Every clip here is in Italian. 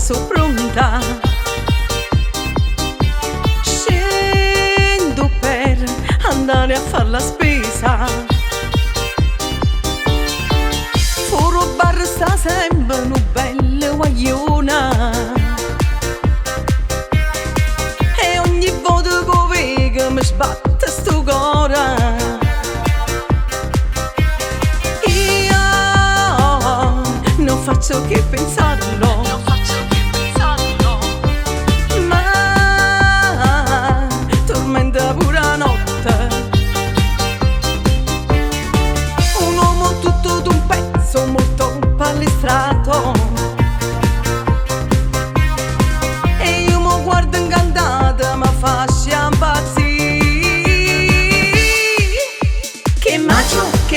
so pronta. Scendo per andare a far la spesa. Foro bar sta sempre una bella guagliona. E ogni volta che vedo mi sbatte sto cuore. Non faccio che pensarlo, non faccio che pensarlo, ma tormenta pure la notte. Un uomo tutto d'un pezzo molto palestrato, e io mi guardo incantata, ma faccio impazzire. Che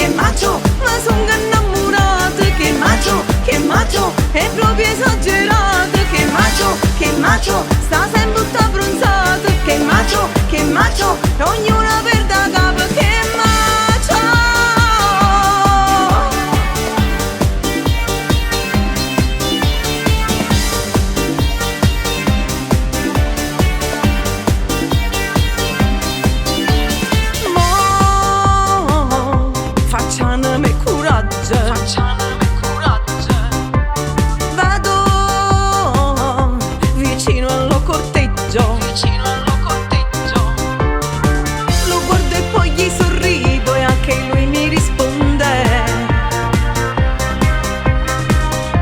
maggio, ma sono innamorata. Che maggio, è proprio esagerato. Che maggio, sta sempre tutta abbronzata. Che maggio, ognuna per da capo. Che maggio. Mo, faccianami coraggio. Lo guardo e poi gli sorrido e anche lui mi risponde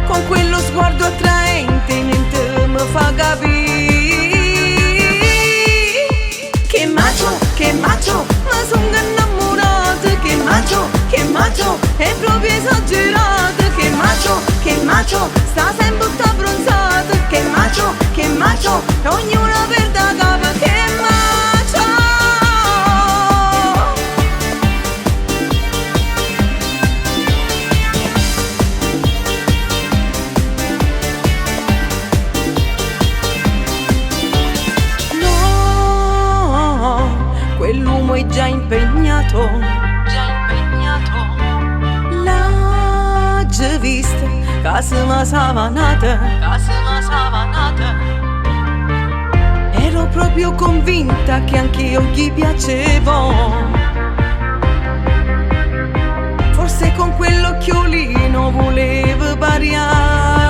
con quello sguardo attraente, niente mi fa capire. Che maggio, ma sono innamorata. Che maggio, è proprio esagerato. Che maggio, sta sempre tutta abbronzata. Che maggio, ognuna per da capo. Che maggio. No, quell'uomo è già impegnato. L'ha già vista, casa ma savanata. Ero proprio convinta che anch'io gli piacevo. Forse con quell'occhiolino volevo pariare.